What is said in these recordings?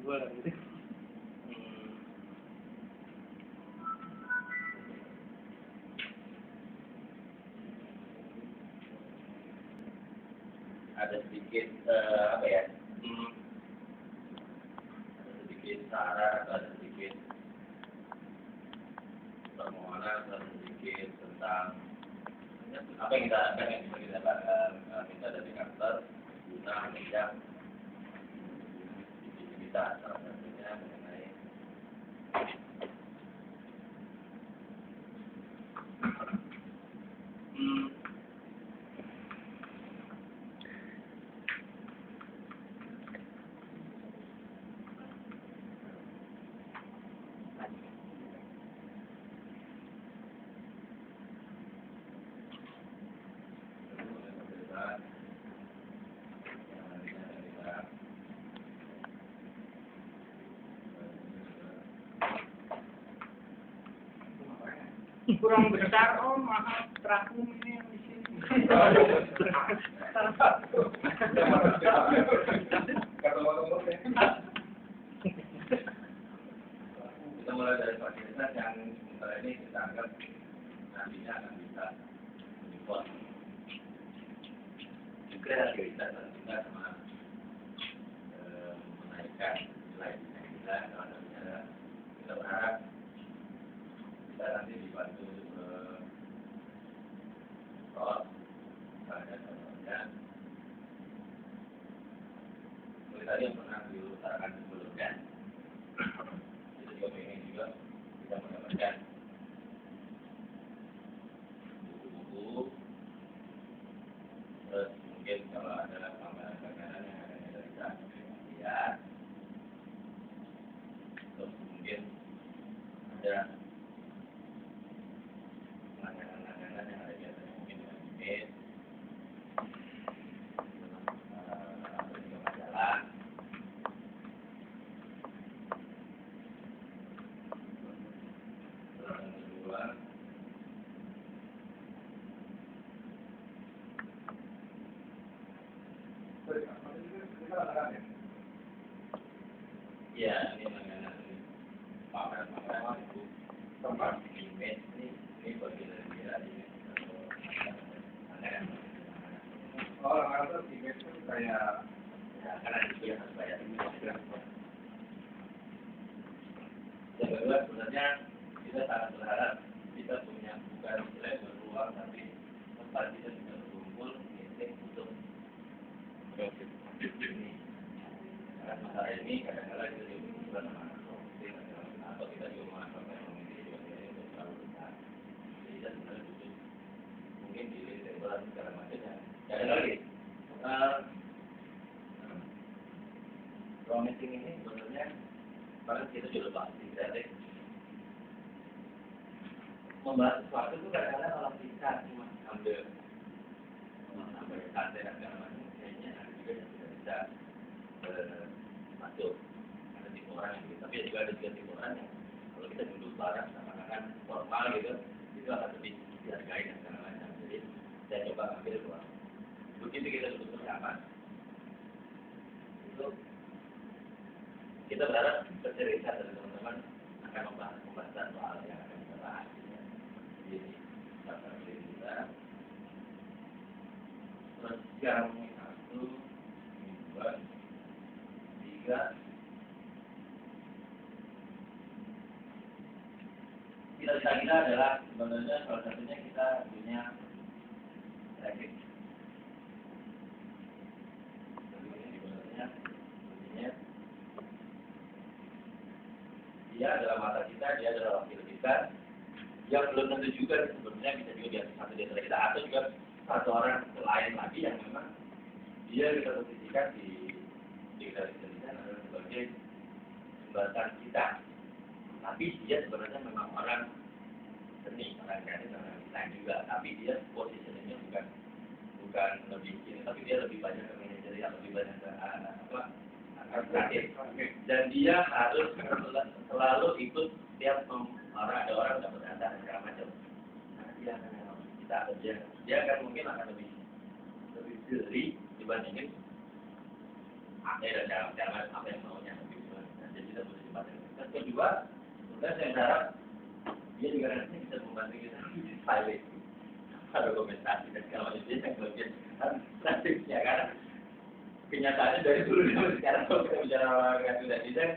bola gitu. Ada sedikit apa ya? Ada sedikit saran atau ada sedikit permohonan atau sedikit tentang apa yang kita bisa kita minta dari kantor guna menunjang kita salah satunya mengenai Kurang besar, oh mahal terakum ini yang di sini. Kita mulai dari fasilitas yang sementara ini kita anggap nantinya akan bisa mengimpor juga prioritas kita sama menaikkan nilai kita salah satunya adalah kita berharap kita nanti dibantu soal misalnya contohnya seperti tadi yang pernah diutarakan sebelumnya kita juga pengen juga kita mendapatkan buku-buku terus mungkin kalau ada gambaran-gambaran yang ada dari ya terus mungkin ada langganan-langganan yang ada biasanya mungkin dengan email atau juga majalah terus yang kedua ya ini langganan pameran itu tempat image ini bagian dari langganan. Oh, langganan itu image itu kayak ya karena itu yang harus bayar ini. Yang kedua sebenarnya kita sangat berharap kita punya bukan istilah beruang tapi tempat kita bisa berkumpul meeting untuk ini. Karena masalah ini kadang-kadang kita juga bukan atau kita juga memanfaatkan komite juga untuk selalu besar. Jadi kita sebenarnya butuh mungkin di table dan segala macamnya. Ya ada lagi. Ruang meeting ini sebenarnya paling kita juga bahas di kreatif. Membahas sesuatu itu kadang-kadang kalau kita cuma ambil santai dan segala macam, kayaknya ada juga yang tidak bisa masuk. Ada tipe orang yang gitu, tapi juga ada tipe orang yang kalau kita duduk bareng sama-sama formal gitu, itu akan lebih dihargai dan segala macam. Jadi saya coba ambil ruang. Begitu kita duduk bersama, itu kita berharap bercerita dari teman-teman akan membahas pembahasan soal yang akan kita bahas. Jadi salah kita terus yang 1, 2, 3. Cita-cita kita adalah sebenarnya salah satunya kita punya traffic. Jadi ini sebenarnya dia adalah mata kita, dia adalah wakil kita. Yang belum tentu juga sebenarnya bisa juga dia satu di antara kita atau juga satu orang lain lagi yang memang dia kita posisikan di kita adalah sebagai jembatan kita. Tapi dia sebenarnya memang orang seni, orang kreatif, orang desain juga. Tapi dia posisinya bukan lebih ini, tapi dia lebih banyak ke manajerial, lebih banyak ke kreatif. Dan dia harus selalu ikut tiap orang ada orang dapat data dan segala macam. Nah, dia akan kita kerja. Dia akan mungkin akan lebih jeli dibandingin dan jangan apa yang maunya lebih kedua, kemudian saya harap dia juga nanti bisa membantu kita filing, ada komentasi dan segala macam dia yang bagian administratifnya karena kenyataannya dari dulu sampai sekarang kalau kita bicara olahraga dan desain,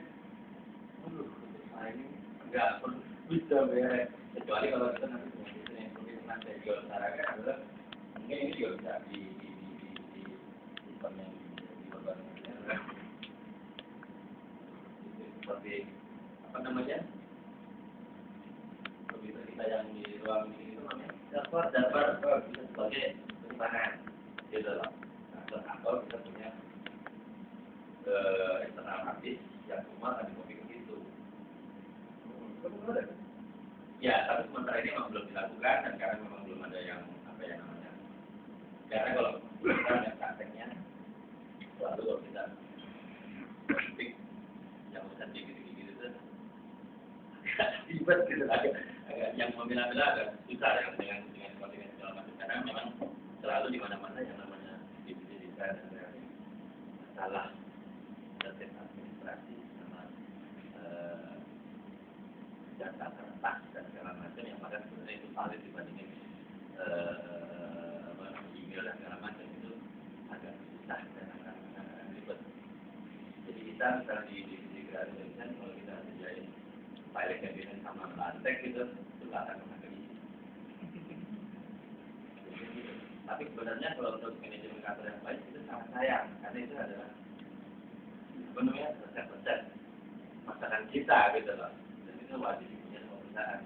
ini nggak perlu bisa beres kecuali kalau kita nanti punya desain yang seperti nanti di olahraga adalah mungkin ini juga bisa di seperti apa namanya komputer kita yang di ruang ini itu namanya daftar bisa sebagai penyimpanan gitu loh. Atau kita punya eksternal hard disk yang semua tadi kopi ke situ. Ya, tapi sementara ini memang belum dilakukan dan karena memang belum ada yang apa ya namanya. Karena kalau kita lihat prakteknya selalu kalau kita ketik yang udah gitu-gitu itu agak ribet gitu, agak yang memilah-milah agak susah ya dengan segala macam karena memang selalu di mana-mana yang namanya divisi desain dan masalah terkait administrasi sama data kertas dan segala macam yang mana sebenarnya itu valid dibandingin email dan segala macam itu agak susah dan agak ribet. Jadi kita misalnya di grafik desain kalau kita kerjain file cabinet sama lantek gitu itu nggak akan pernah keisi. Tapi sebenarnya kalau untuk manajemen kantor yang baik itu sangat sayang karena itu adalah sebenarnya resep-resep masakan kita gitu loh dan itu wajib punya semua perusahaan.